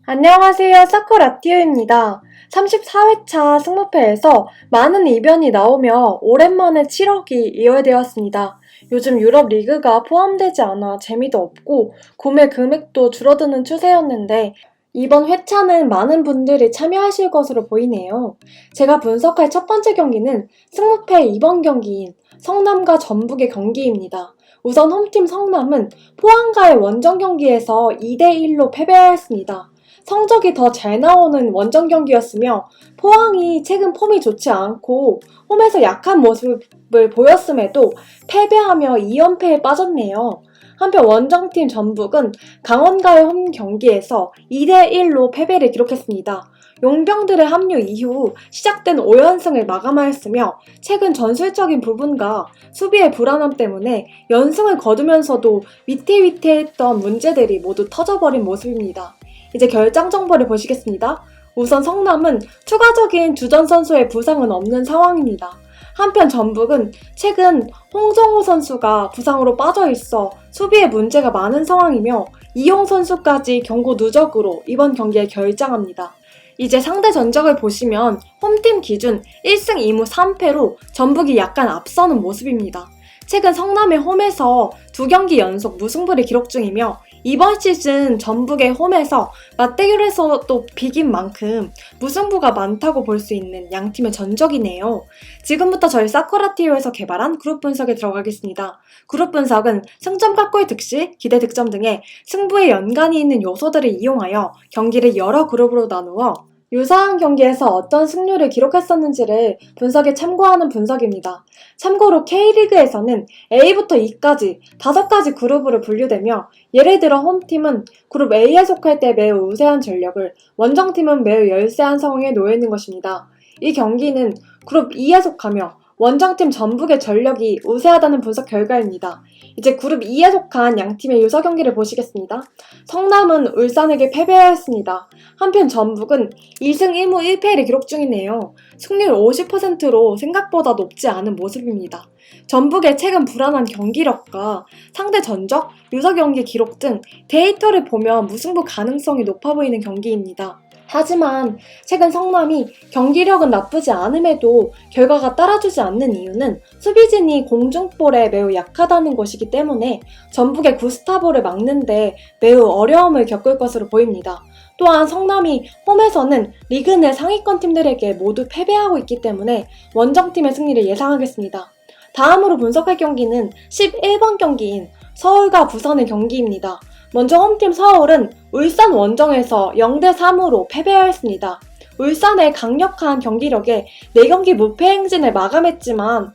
안녕하세요. 사쿠라티오입니다. 34회차 승무패에서 많은 이변이 나오며 오랜만에 7억이 이어되었습니다. 요즘 유럽 리그가 포함되지 않아 재미도 없고 구매 금액도 줄어드는 추세였는데 이번 회차는 많은 분들이 참여하실 것으로 보이네요. 제가 분석할 첫 번째 경기는 승무패 2번 경기인 성남과 전북의 경기입니다. 우선 홈팀 성남은 포항과의 원정 경기에서 2대1로 패배하였습니다. 성적이 더 잘 나오는 원정 경기였으며 포항이 최근 폼이 좋지 않고 홈에서 약한 모습을 보였음에도 패배하며 2연패에 빠졌네요. 한편 원정팀 전북은 강원과의 홈 경기에서 2대1로 패배를 기록했습니다. 용병들의 합류 이후 시작된 5연승을 마감하였으며 최근 전술적인 부분과 수비의 불안함 때문에 연승을 거두면서도 위태위태했던 문제들이 모두 터져버린 모습입니다. 이제 결장 정보를 보시겠습니다. 우선 성남은 추가적인 주전 선수의 부상은 없는 상황입니다. 한편 전북은 최근 홍정호 선수가 부상으로 빠져 있어 수비에 문제가 많은 상황이며 이용 선수까지 경고 누적으로 이번 경기에 결장합니다. 이제 상대 전적을 보시면 홈팀 기준 1승 2무 3패로 전북이 약간 앞서는 모습입니다. 최근 성남의 홈에서 2경기 연속 무승부를 기록 중이며 이번 시즌 전북의 홈에서 맞대결에서도 비긴 만큼 무승부가 많다고 볼 수 있는 양팀의 전적이네요. 지금부터 저희 사쿠라티오에서 개발한 그룹 분석에 들어가겠습니다. 그룹 분석은 승점과 골 득실, 기대 득점 등의 승부에 연관이 있는 요소들을 이용하여 경기를 여러 그룹으로 나누어 유사한 경기에서 어떤 승률을 기록했었는지를 분석에 참고하는 분석입니다. 참고로 K리그에서는 A부터 E까지 5가지 그룹으로 분류되며 예를 들어 홈팀은 그룹 A에 속할 때 매우 우세한 전력을, 원정팀은 매우 열세한 상황에 놓여 있는 것입니다. 이 경기는 그룹 E에 속하며 원정팀 전북의 전력이 우세하다는 분석 결과입니다. 이제 그룹 2에 속한 양팀의 유서 경기를 보시겠습니다. 성남은 울산에게 패배하였습니다. 한편 전북은 2승 1무 1패를 기록 중이네요. 승률 50%로 생각보다 높지 않은 모습입니다. 전북의 최근 불안한 경기력과 상대 전적, 유서 경기 기록 등 데이터를 보면 무승부 가능성이 높아 보이는 경기입니다. 하지만 최근 성남이 경기력은 나쁘지 않음에도 결과가 따라주지 않는 이유는 수비진이 공중볼에 매우 약하다는 것이기 때문에 전북의 구스타볼을 막는데 매우 어려움을 겪을 것으로 보입니다. 또한 성남이 홈에서는 리그 내 상위권 팀들에게 모두 패배하고 있기 때문에 원정팀의 승리를 예상하겠습니다. 다음으로 분석할 경기는 11번 경기인 서울과 부산의 경기입니다. 먼저 홈팀 서울은 울산 원정에서 0대3으로 패배하였습니다. 울산의 강력한 경기력에 4경기 무패 행진을 마감했지만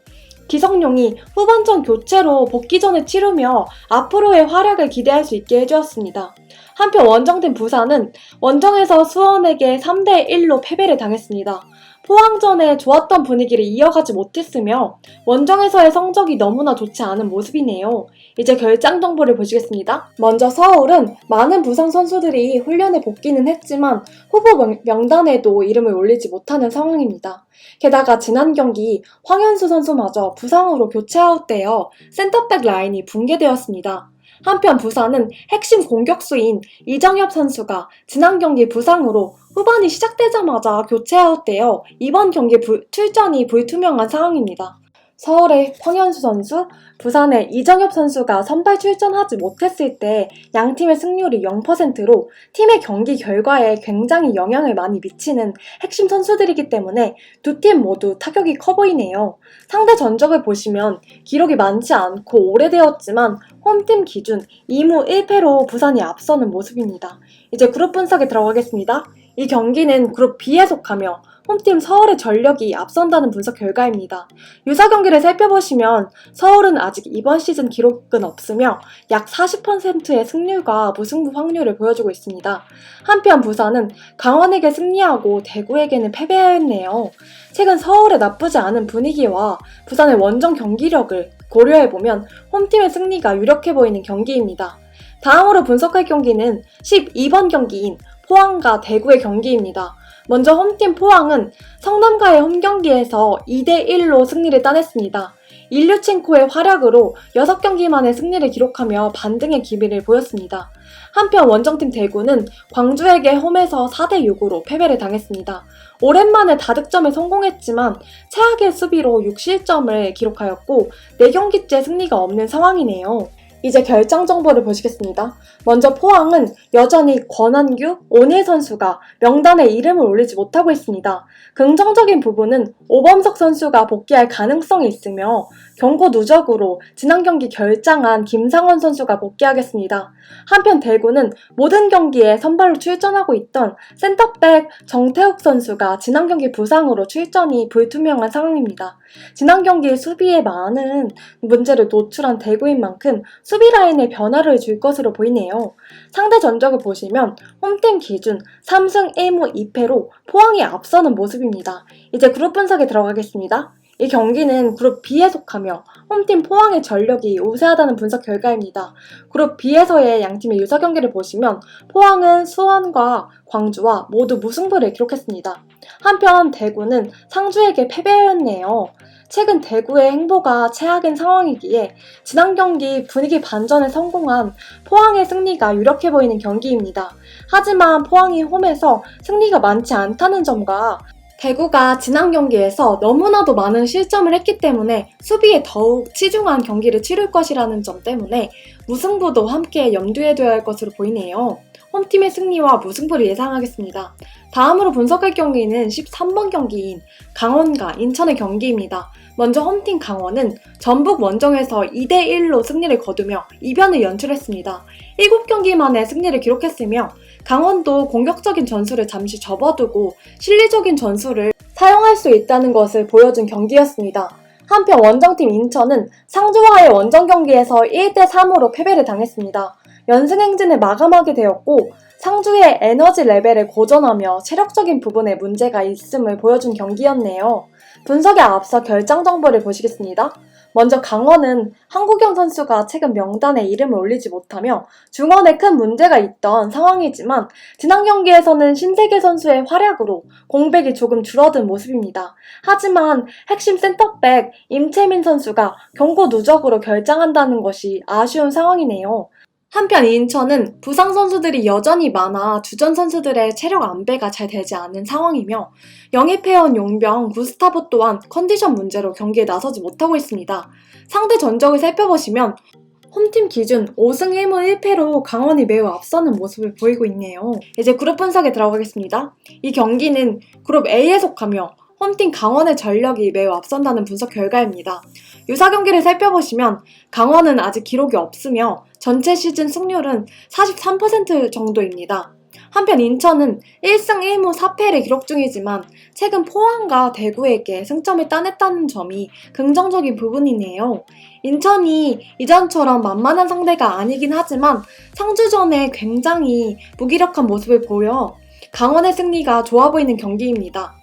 기성용이 후반전 교체로 복귀전을 치르며 앞으로의 활약을 기대할 수 있게 해주었습니다. 한편 원정팀 부산은 원정에서 수원에게 3대1로 패배를 당했습니다. 포항전에 좋았던 분위기를 이어가지 못했으며 원정에서의 성적이 너무나 좋지 않은 모습이네요. 이제 결장 정보를 보시겠습니다. 먼저 서울은 많은 부상 선수들이 훈련에 복귀는 했지만 후보 명단에도 이름을 올리지 못하는 상황입니다. 게다가 지난 경기 황현수 선수마저 부상으로 교체 아웃되어 센터백 라인이 붕괴되었습니다. 한편 부산은 핵심 공격수인 이정엽 선수가 지난 경기 부상으로 후반이 시작되자마자 교체 아웃되어 이번 경기 출전이 불투명한 상황입니다. 서울의 황현수 선수, 부산의 이정엽 선수가 선발 출전하지 못했을 때 양팀의 승률이 0%로 팀의 경기 결과에 굉장히 영향을 많이 미치는 핵심 선수들이기 때문에 두 팀 모두 타격이 커 보이네요. 상대 전적을 보시면 기록이 많지 않고 오래되었지만 홈팀 기준 2무 1패로 부산이 앞서는 모습입니다. 이제 그룹 분석에 들어가겠습니다. 이 경기는 그룹 B에 속하며 홈팀 서울의 전력이 앞선다는 분석 결과입니다. 유사 경기를 살펴보시면 서울은 아직 이번 시즌 기록은 없으며 약 40%의 승률과 무승부 확률을 보여주고 있습니다. 한편 부산은 강원에게 승리하고 대구에게는 패배했네요. 최근 서울의 나쁘지 않은 분위기와 부산의 원정 경기력을 고려해보면 홈팀의 승리가 유력해 보이는 경기입니다. 다음으로 분석할 경기는 12번 경기인 포항과 대구의 경기입니다. 먼저 홈팀 포항은 성남과의 홈경기에서 2대1로 승리를 따냈습니다. 일류첸코의 활약으로 6경기 만에 승리를 기록하며 반등의 기미를 보였습니다. 한편 원정팀 대구는 광주에게 홈에서 4대6으로 패배를 당했습니다. 오랜만에 다득점에 성공했지만 최악의 수비로 6실점을 기록하였고 4경기째 승리가 없는 상황이네요. 이제 결정 정보를 보시겠습니다. 먼저 포항은 여전히 권한규, 오닐 선수가 명단에 이름을 올리지 못하고 있습니다. 긍정적인 부분은 오범석 선수가 복귀할 가능성이 있으며 경고 누적으로 지난 경기 결장한 김상원 선수가 복귀하겠습니다. 한편 대구는 모든 경기에 선발로 출전하고 있던 센터백 정태욱 선수가 지난 경기 부상으로 출전이 불투명한 상황입니다. 지난 경기 수비에 많은 문제를 노출한 대구인 만큼 수비 라인에 변화를 줄 것으로 보이네요. 상대 전적을 보시면 홈팀 기준 3승 1무 2패로 포항이 앞서는 모습입니다. 이제 그룹 분석에 들어가겠습니다. 이 경기는 그룹 B에 속하며 홈팀 포항의 전력이 우세하다는 분석 결과입니다. 그룹 B에서의 양팀의 유사 경기를 보시면 포항은 수원과 광주와 모두 무승부를 기록했습니다. 한편 대구는 상주에게 패배였네요. 최근 대구의 행보가 최악인 상황이기에 지난 경기 분위기 반전에 성공한 포항의 승리가 유력해 보이는 경기입니다. 하지만 포항이 홈에서 승리가 많지 않다는 점과 대구가 지난 경기에서 너무나도 많은 실점을 했기 때문에 수비에 더욱 치중한 경기를 치를 것이라는 점 때문에 무승부도 함께 염두에 둬야 할 것으로 보이네요. 홈팀의 승리와 무승부를 예상하겠습니다. 다음으로 분석할 경기는 13번 경기인 강원과 인천의 경기입니다. 먼저 홈팀 강원은 전북 원정에서 2대1로 승리를 거두며 이변을 연출했습니다. 7경기 만에 승리를 기록했으며 강원도 공격적인 전술을 잠시 접어두고 실리적인 전술을 사용할 수 있다는 것을 보여준 경기였습니다. 한편 원정팀 인천은 상주와의 원정 경기에서 1대3으로 패배를 당했습니다. 연승 행진을 마감하게 되었고 상주의 에너지 레벨을 고전하며 체력적인 부분에 문제가 있음을 보여준 경기였네요. 분석에 앞서 결장 정보를 보시겠습니다. 먼저 강원은 한국영 선수가 최근 명단에 이름을 올리지 못하며 중원에 큰 문제가 있던 상황이지만 지난 경기에서는 신세계 선수의 활약으로 공백이 조금 줄어든 모습입니다. 하지만 핵심 센터백 임채민 선수가 경고 누적으로 결장한다는 것이 아쉬운 상황이네요. 한편 인천은 부상 선수들이 여전히 많아 주전 선수들의 체력 안배가 잘 되지 않은 상황이며 영입해온 용병 구스타보 또한 컨디션 문제로 경기에 나서지 못하고 있습니다. 상대 전적을 살펴보시면 홈팀 기준 5승 1무 1패로 강원이 매우 앞서는 모습을 보이고 있네요. 이제 그룹 분석에 들어가겠습니다. 이 경기는 그룹 A에 속하며 홈팀 강원의 전력이 매우 앞선다는 분석 결과입니다. 유사 경기를 살펴보시면 강원은 아직 기록이 없으며 전체 시즌 승률은 43% 정도입니다. 한편 인천은 1승 1무 4패를 기록 중이지만 최근 포항과 대구에게 승점을 따냈다는 점이 긍정적인 부분이네요. 인천이 이전처럼 만만한 상대가 아니긴 하지만 상주전에 굉장히 무기력한 모습을 보여 강원의 승리가 좋아 보이는 경기입니다.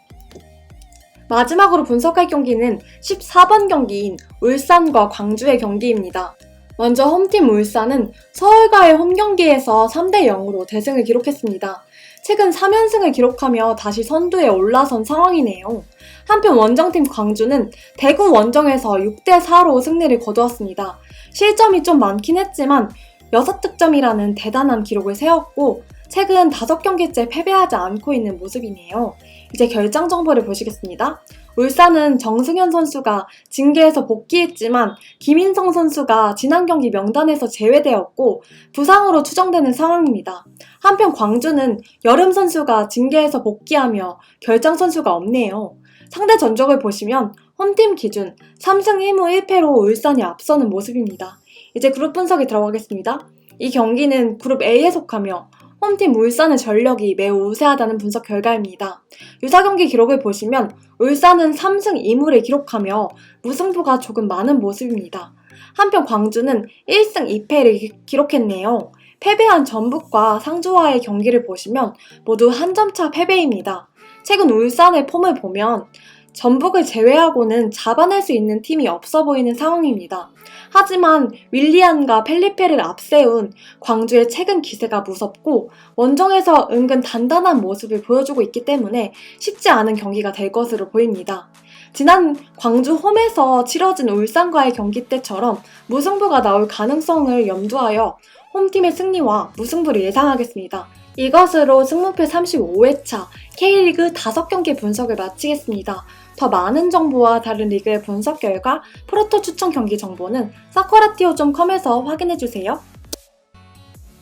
마지막으로 분석할 경기는 14번 경기인 울산과 광주의 경기입니다. 먼저 홈팀 울산은 서울과의 홈경기에서 3대0으로 대승을 기록했습니다. 최근 3연승을 기록하며 다시 선두에 올라선 상황이네요. 한편 원정팀 광주는 대구 원정에서 6대4로 승리를 거두었습니다. 실점이 좀 많긴 했지만 6득점이라는 대단한 기록을 세웠고 최근 5경기째 패배하지 않고 있는 모습이네요. 이제 결장 정보를 보시겠습니다. 울산은 정승현 선수가 징계에서 복귀했지만 김인성 선수가 지난 경기 명단에서 제외되었고 부상으로 추정되는 상황입니다. 한편 광주는 여름 선수가 징계에서 복귀하며 결장 선수가 없네요. 상대 전적을 보시면 홈팀 기준 3승 1무 1패로 울산이 앞서는 모습입니다. 이제 그룹 분석에 들어가겠습니다. 이 경기는 그룹 A에 속하며 홈팀 울산의 전력이 매우 우세하다는 분석 결과입니다. 유사 경기 기록을 보시면 울산은 3승 2무를 기록하며 무승부가 조금 많은 모습입니다. 한편 광주는 1승 2패를 기록했네요. 패배한 전북과 상주와의 경기를 보시면 모두 한 점차 패배입니다. 최근 울산의 폼을 보면 전북을 제외하고는 잡아낼 수 있는 팀이 없어 보이는 상황입니다. 하지만 윌리안과 펠리페를 앞세운 광주의 최근 기세가 무섭고 원정에서 은근 단단한 모습을 보여주고 있기 때문에 쉽지 않은 경기가 될 것으로 보입니다. 지난 광주 홈에서 치러진 울산과의 경기 때처럼 무승부가 나올 가능성을 염두하여 홈팀의 승리와 무승부를 예상하겠습니다. 이것으로 승무패 35회차 K리그 5경기 분석을 마치겠습니다. 더 많은 정보와 다른 리그의 분석 결과 프로토 추천 경기 정보는 사커라티오.com에서 확인해주세요.